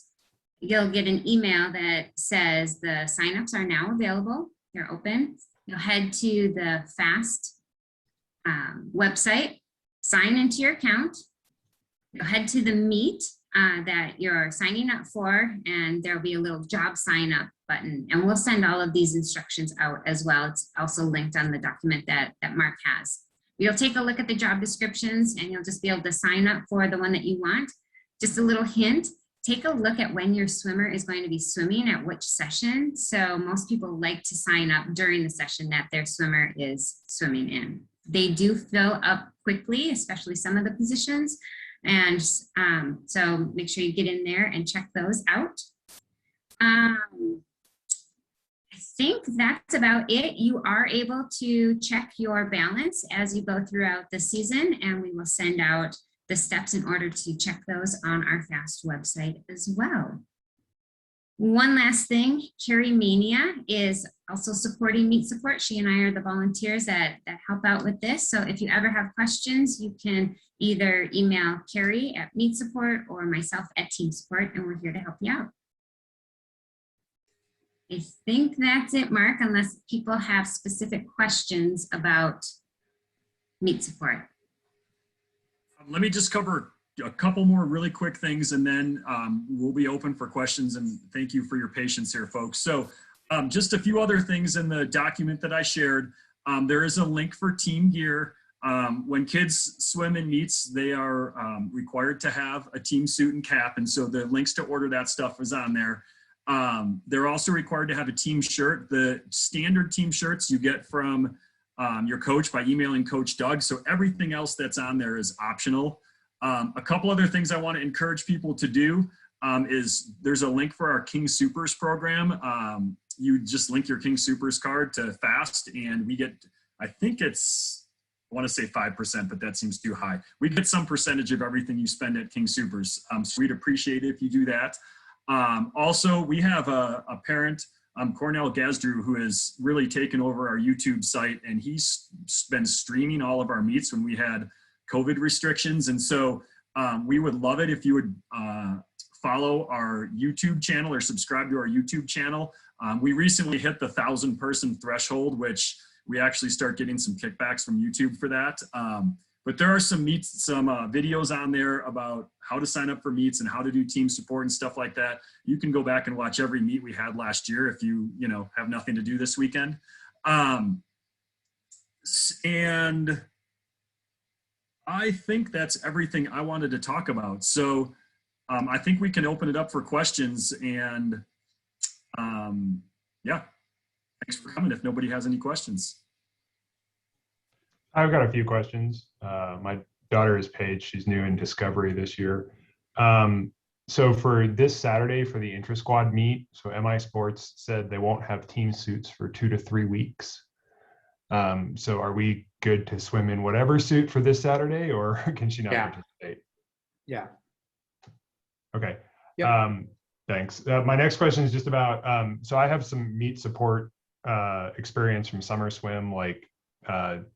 you'll get an email that says the signups are now available. They're open. You'll head to the FAST website, sign into your account. You'll head to the meet that you're signing up for, and there'll be a little job sign up button, and we'll send all of these instructions out as well. It's also linked on the document that Mark has. You'll take a look at the job descriptions and you'll just be able to sign up for the one that you want. Just a little hint, take a look at when your swimmer is going to be swimming at which session. So most people like to sign up during the session that their swimmer is swimming in. They do fill up quickly, especially some of the positions. And so make sure you get in there and check those out. I think that's about it. You are able to check your balance as you go throughout the season, and we will send out the steps in order to check those on our FAST website as well. One last thing, Carrie Mania is also supporting Meet Support. She and I are the volunteers that help out with this. So if you ever have questions, you can either email Carrie at Meet Support or myself at Team Support, and we're here to help you out. I think that's it, Mark, unless people have specific questions about meet support. Let me just cover a couple more really quick things, and then we'll be open for questions, and thank you for your patience here, folks. So just a few other things in the document that I shared. There is a link for team gear. When kids swim in meets, they are required to have a team suit and cap, and so the links to order that stuff is on there. They're also required to have a team shirt. The standard team shirts you get from your coach by emailing Coach Doug, so everything else that's on there is optional. A couple other things I want to encourage people to do is there's a link for our King Supers program. You just link your King Supers card to FAST, and we get, I think it's, I want to say 5%, but that seems too high. We get some percentage of everything you spend at King Supers. So we'd appreciate it if you do that. Also, we have a parent, Cornell Gazdrew, who has really taken over our YouTube site, and he's been streaming all of our meets when we had COVID restrictions. And so we would love it if you would follow our YouTube channel or subscribe to our YouTube channel. We recently hit the 1,000-person threshold, which we actually start getting some kickbacks from YouTube for that. But there are some meets, some videos on there about how to sign up for meets and how to do team support and stuff like that. You can go back and watch every meet we had last year if you have nothing to do this weekend. And I think that's everything I wanted to talk about. So I think we can open it up for questions, and yeah, thanks for coming if nobody has any questions. I've got a few questions. My daughter is Paige. She's new in Discovery this year. So for this Saturday for the intra-squad meet, so MI Sports said they won't have team suits for 2 to 3 weeks. So are we good to swim in whatever suit for this Saturday, or can she not participate? Yeah. Okay. Yep. Thanks. My next question is just about, so I have some meet support experience from summer swim, like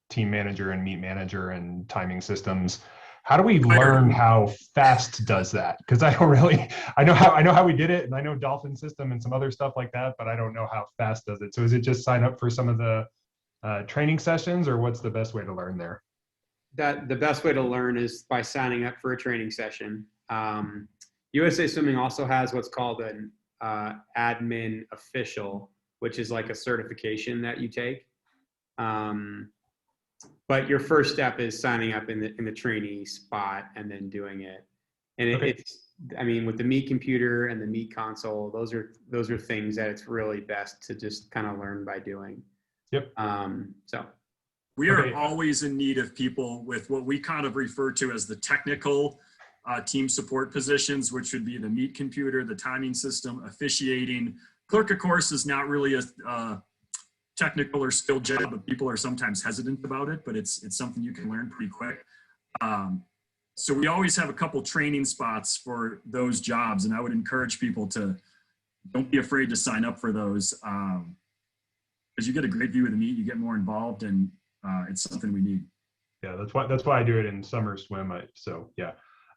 team manager and meet manager and timing systems. How do we learn how FAST does that? Because I don't really, I know how we did it, and I know Dolphin system and some other stuff like that, but I don't know how FAST does it. So is it just sign up for some of the training sessions, or what's the best way to learn there? The best way to learn is by signing up for a training session. USA Swimming also has what's called an admin official, which is like a certification that you take. But your first step is signing up in the trainee spot and then doing it. And it's, I mean, with the meet computer and the meet console, those are things that it's really best to just kind of learn by doing. Yep. So we are always in need of people with what we kind of refer to as the technical team support positions, which would be the meet computer, the timing system, officiating. Clerk, of course, is not really a technical or skilled job, but people are sometimes hesitant about it, but it's something you can learn pretty quick. So we always have a couple training spots for those jobs, and I would encourage people to don't be afraid to sign up for those, because you get a great view of the meet, you get more involved, and it's something we need. Yeah, that's why I do it in summer swim. So yeah.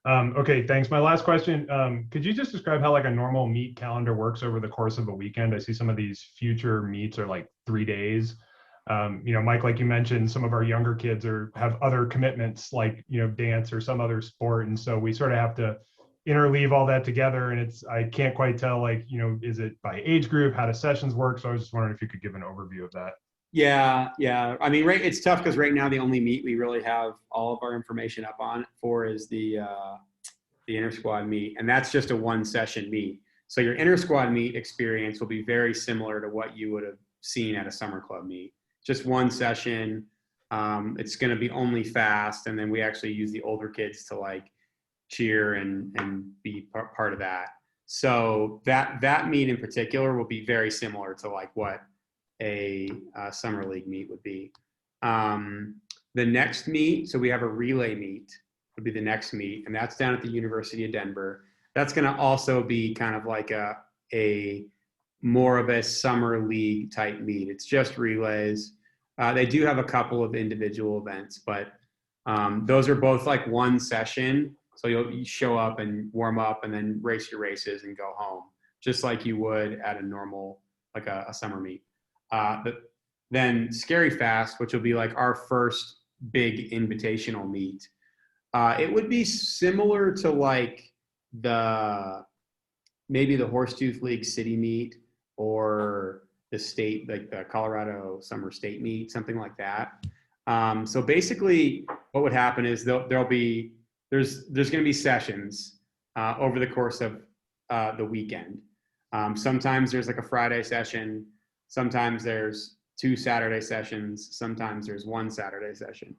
Okay, thanks. My last question, could you just describe how like a normal meet calendar works over the course of a weekend? I see some of these future meets are like 3 days. Mike, like you mentioned, some of our younger kids have other commitments like, dance or some other sport. And so we sort of have to interleave all that together. And I can't quite tell, like, is it by age group? How do sessions work? So I was just wondering if you could give an overview of that. Yeah. I mean, it's tough because right now the only meet we really have all of our information up on for is the inter-squad meet, and that's just a 1-session meet. So your inter-squad meet experience will be very similar to what you would have seen at a summer club meet. Just 1 session. It's going to be only FAST, and then we actually use the older kids to like cheer and be part of that. So that meet in particular will be very similar to like what a summer league meet would be. The next meet, so we have a relay meet, would be the next meet, and that's down at the University of Denver. That's going to also be kind of like a more of a summer league type meet. It's just relays. They do have a couple of individual events, but those are both like 1 session. So you show up and warm up and then race your races and go home, just like you would at a normal like a summer meet. But then Scary Fast, which will be like our first big invitational meet, it would be similar to like maybe the Horsetooth League City meet or the state, like the Colorado Summer State meet, something like that. So basically what would happen is there's going to be sessions over the course of the weekend. Sometimes there's like a Friday session. Sometimes there's 2 Saturday sessions. Sometimes there's 1 Saturday session.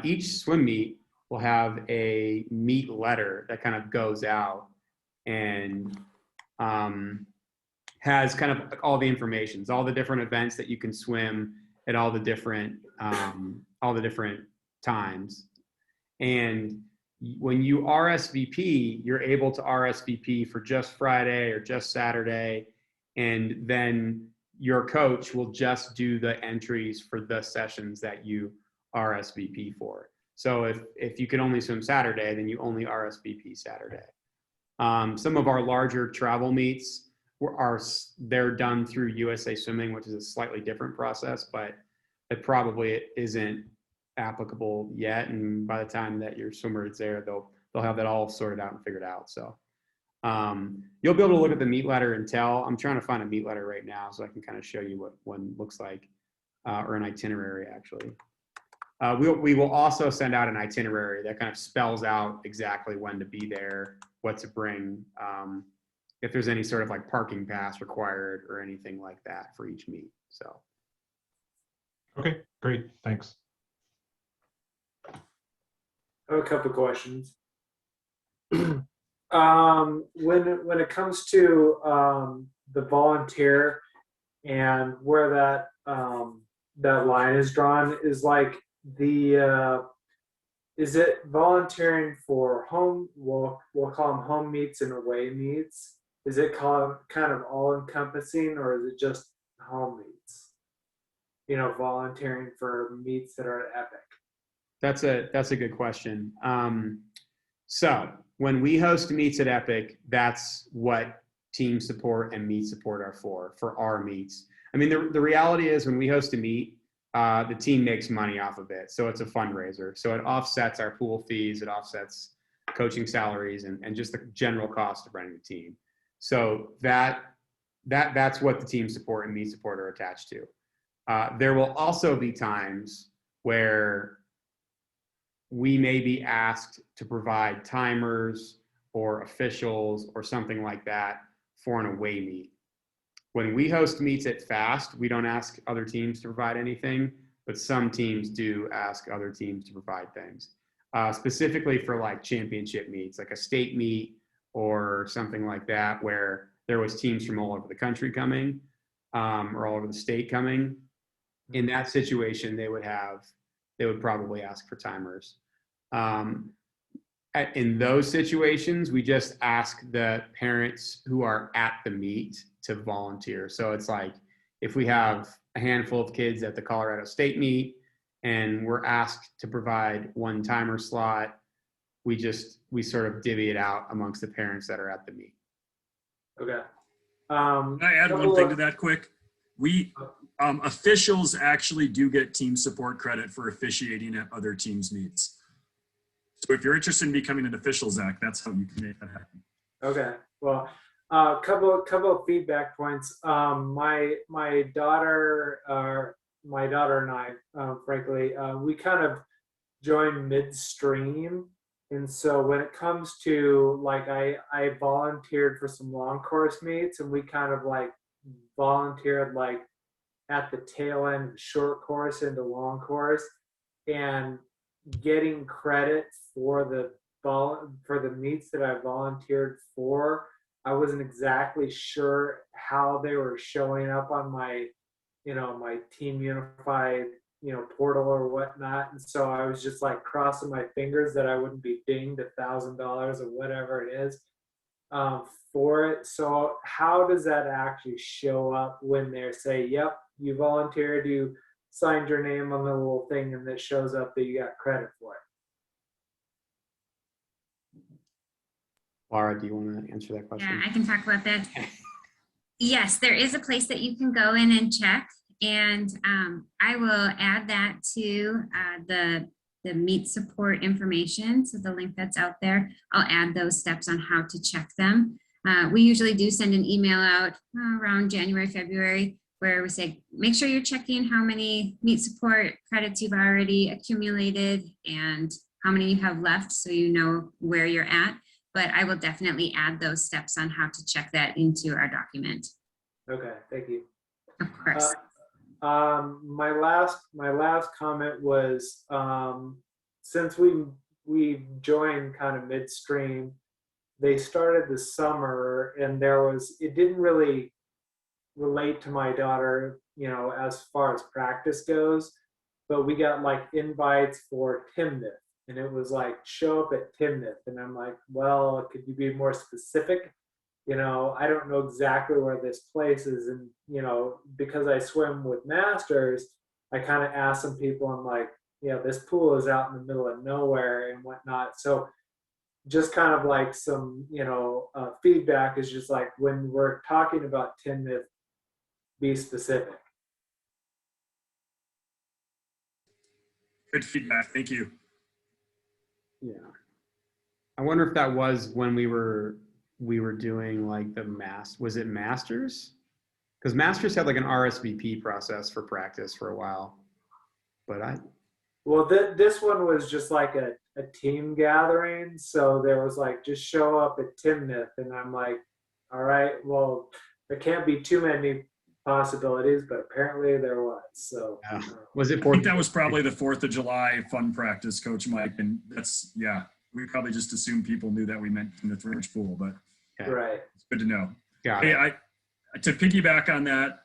Each swim meet will have a meet letter that kind of goes out and has kind of all the information, all the different events that you can swim at all the different times. And when you RSVP, you're able to RSVP for just Friday or just Saturday, and then your coach will just do the entries for the sessions that you RSVP for. So if you can only swim Saturday, then you only RSVP Saturday. Some of our larger travel meets they're done through USA Swimming, which is a slightly different process, but it probably isn't applicable yet. And by the time that your swimmer is there, they'll have that all sorted out and figured out. So you'll be able to look at the meet letter and tell. I'm trying to find a meet letter right now so I can kind of show you what one looks like, or an itinerary actually. We will also send out an itinerary that kind of spells out exactly when to be there, what to bring, if there's any sort of like parking pass required or anything like that for each meet. So. Okay, great, thanks. I have a couple of questions. When it comes to the volunteer and where that line is drawn, is like is it volunteering for home? We'll call them home meets and away meets. Is it kind of all encompassing, or is it just home meets? Volunteering for meets that are at Epic. That's a good question. So when we host meets at Epic, that's what team support and meet support are for our meets. I mean, the reality is when we host a meet, the team makes money off of it. So it's a fundraiser. So it offsets our pool fees, it offsets coaching salaries and just the general cost of running the team. So that's what the team support and meet support are attached to. There will also be times where we may be asked to provide timers or officials or something like that for an away meet. When we host meets at Fast, we don't ask other teams to provide anything, but some teams do ask other teams to provide things. Specifically for like championship meets, like a state meet or something like that, where there was teams from all over the country coming, or all over the state coming. In that situation, they would probably ask for timers. In those situations, we just ask the parents who are at the meet to volunteer. So it's like, if we have a handful of kids at the Colorado State meet and we're asked to provide 1 timer slot, we sort of divvy it out amongst the parents that are at the meet. Okay. Can I add one thing to that quick? We officials actually do get team support credit for officiating at other teams' meets. So if you're interested in becoming an official, Zach, that's how you can make that happen. Okay. Well, couple of feedback points. My daughter and I, frankly, we kind of joined midstream, and so when it comes to like, I volunteered for some long course meets, and we kind of like volunteered like at the tail end of short course into long course, and getting credit for the meets that I volunteered for. I wasn't exactly sure how they were showing up on my, my Team Unified, portal or whatnot. And so I was just like crossing my fingers that I wouldn't be dinged $1,000 or whatever it is for it. So how does that actually show up when they say, yep, you volunteered, you signed your name on the little thing, and it shows up that you got credit for it? Laura, do you want to answer that question? Yeah, I can talk about that. Yes, there is a place that you can go in and check, and I will add that to the meet support information. So the link that's out there, I'll add those steps on how to check them. We usually do send an email out around January, February, where we say, make sure you're checking how many meet support credits you've already accumulated and how many you have left, so you know where you're at. But I will definitely add those steps on how to check that into our document. Okay, thank you. Of course. My last comment was, since we joined kind of midstream, they started the summer, and it didn't really relate to my daughter, as far as practice goes, but we got like invites for Timnith, and it was like, show up at Timnith, and I'm like, well, could you be more specific? I don't know exactly where this place is, and because I swim with masters, I kind of asked some people, I'm like, this pool is out in the middle of nowhere and whatnot. So just kind of like some feedback is just like, when we're talking about Timnith, be specific. Good feedback. Thank you. Yeah. I wonder if that was when we were doing like was it Masters? Because Masters had like an RSVP process for practice for a while. Well, this one was just like a team gathering. So there was like, just show up at Timnith. And I'm like, all right, well, there can't be too many possibilities, but apparently there was. So was it? I think that was probably the 4th of July fun practice, Coach Mike. And we probably just assumed people knew that we meant in the French pool, but right. It's good to know. Got it. To piggyback on that,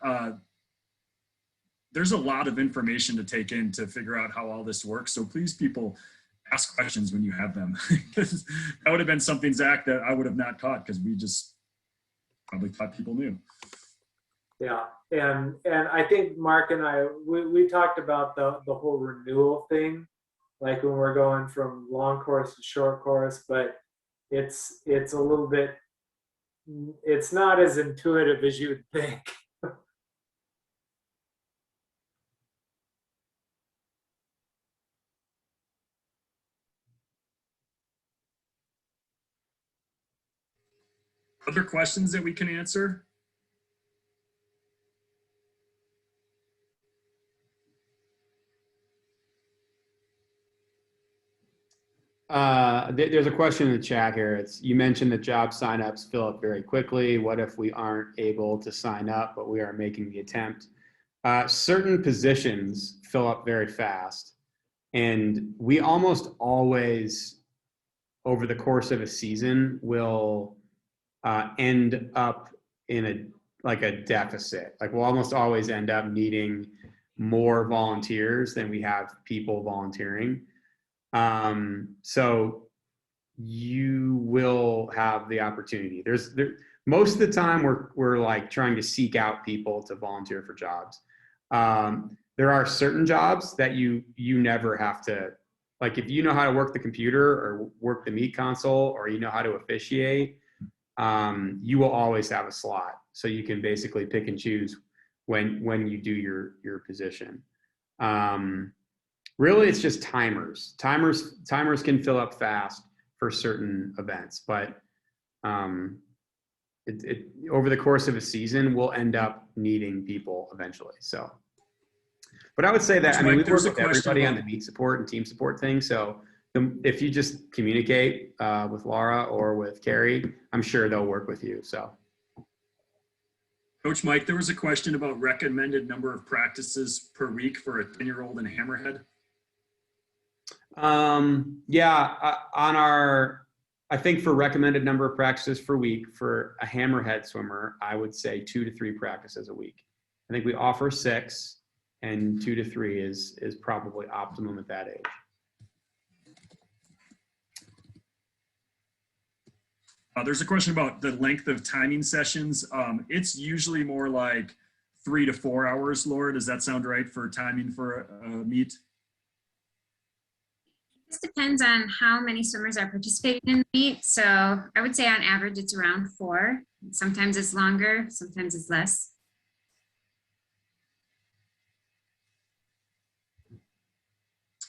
there's a lot of information to take in to figure out how all this works. So please, people, ask questions when you have them. Because that would have been something, Zach, that I would have not caught, because we just probably thought people knew. Yeah, and I think Mark and I, we talked about the whole renewal thing, like when we're going from long course to short course, but it's a little bit, it's not as intuitive as you would think. Other questions that we can answer? There's a question in the chat here. You mentioned that job signups fill up very quickly. What if we aren't able to sign up, but we are making the attempt? Certain positions fill up very fast, and we almost always, over the course of a season, will end up in a deficit. Like, we'll almost always end up needing more volunteers than we have people volunteering. So you will have the opportunity. Most of the time we're like trying to seek out people to volunteer for jobs. There are certain jobs that you never have to, like, if you know how to work the computer or work the meet console, or you know how to officiate, you will always have a slot. So you can basically pick and choose when you do your position. Really, it's just timers. Timers can fill up fast for certain events, but over the course of a season, we'll end up needing people eventually. So, but I would say that, we work with everybody on the meet support and team support thing. So if you just communicate with Laura or with Carrie, I'm sure they'll work with you. So. Coach Mike, there was a question about recommended number of practices per week for a 10-year-old in Hammerhead. I think for recommended number of practices per week for a Hammerhead swimmer, I would say 2 to 3 practices a week. I think we offer 6, and 2 to 3 is probably optimum at that age. There's a question about the length of timing sessions. It's usually more like 3 to 4 hours, Laura. Does that sound right for timing for a meet? This depends on how many swimmers are participating in the meet. So I would say on average it's around 4. Sometimes it's longer, sometimes it's less.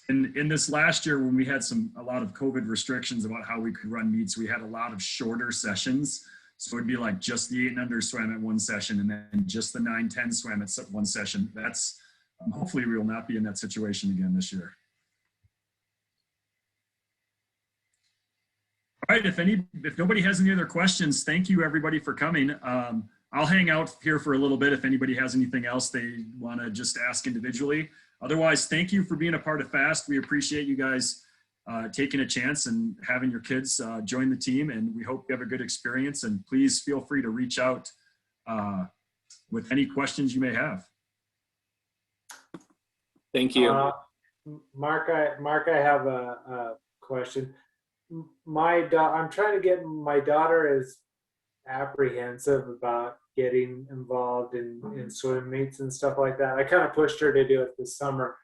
In this last year, when we had a lot of COVID restrictions about how we could run meets, we had a lot of shorter sessions. So it'd be like just the 8 and under swam at one session, and then just the 9-10 swam at one session. That's hopefully we will not be in that situation again this year. All right, if nobody has any other questions, thank you everybody for coming. I'll hang out here for a little bit if anybody has anything else they want to just ask individually. Otherwise, thank you for being a part of FAST. We appreciate you guys taking a chance and having your kids join the team, and we hope you have a good experience. And please feel free to reach out with any questions you may have. Thank you. Mark, I have a question. I'm trying to get my daughter is apprehensive about getting involved in swim meets and stuff like that. I kind of pushed her to do it this summer,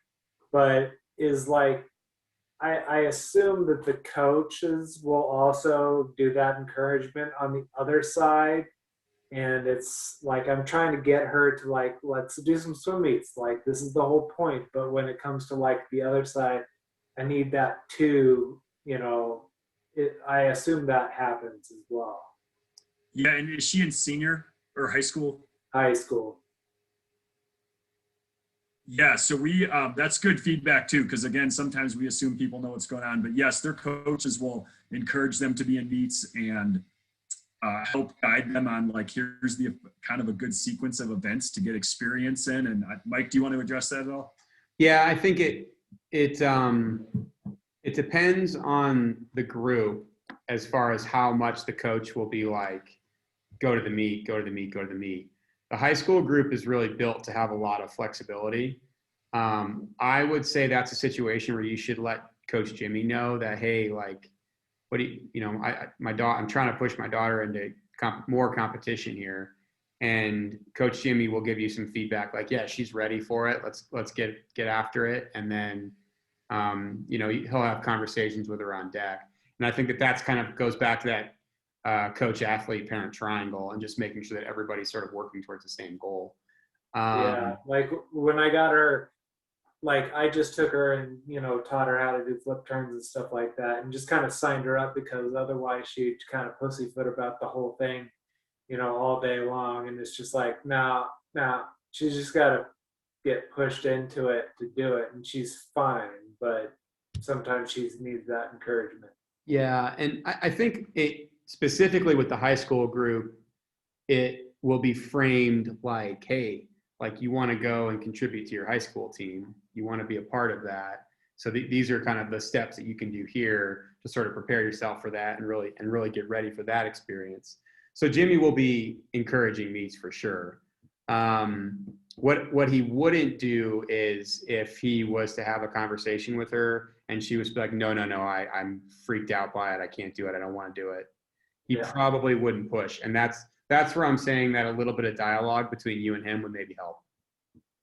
but is like, I assume that the coaches will also do that encouragement on the other side. And it's like, I'm trying to get her to like, let's do some swim meets. Like, this is the whole point. But when it comes to like the other side, I need that too, you know, I assume that happens as well. Yeah, and is she in senior or high school? High school. Yeah, so we that's good feedback too, because again, sometimes we assume people know what's going on, but yes, their coaches will encourage them to be in meets and help guide them on like, here's the kind of a good sequence of events to get experience in. And Mike, do you want to address that at all? Yeah, I think it depends on the group as far as how much the coach will be like, go to the meet, go to the meet, go to the meet. The high school group is really built to have a lot of flexibility. I would say that's a situation where you should let Coach Jimmy know that, hey, like, what do you know, I'm trying to push my daughter into more competition here. And Coach Jimmy will give you some feedback like, yeah, she's ready for it. Let's get after it. And then, you know, he'll have conversations with her on deck. And I think that's kind of goes back to that coach, athlete, parent triangle, and just making sure that everybody's sort of working towards the same goal. Yeah, like when I got her, like I just took her and, you know, taught her how to do flip turns and stuff like that, and just kind of signed her up because otherwise she'd kind of pussyfoot about the whole thing, you know, all day long. And it's just like, now she's just got to get pushed into it to do it, and she's fine, but sometimes she needs that encouragement. Yeah, and I think it specifically with the high school group, it will be framed like, hey, like you want to go and contribute to your high school team. You want to be a part of that. So these are kind of the steps that you can do here to sort of prepare yourself for that and really get ready for that experience. So Jimmy will be encouraging meets for sure. What he wouldn't do is if he was to have a conversation with her and she was like, no, I'm freaked out by it. I can't do it. I don't want to do it. He probably wouldn't push. And that's where I'm saying that a little bit of dialogue between you and him would maybe help.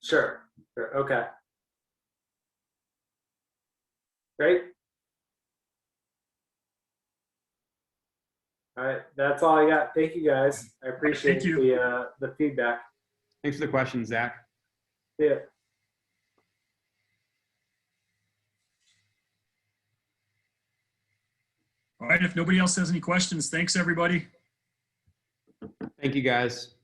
Sure. Okay. Great. All right. That's all I got. Thank you guys. I appreciate the feedback. Thanks for the question, Zach. See ya. All right, if nobody else has any questions, thanks everybody. Thank you, guys.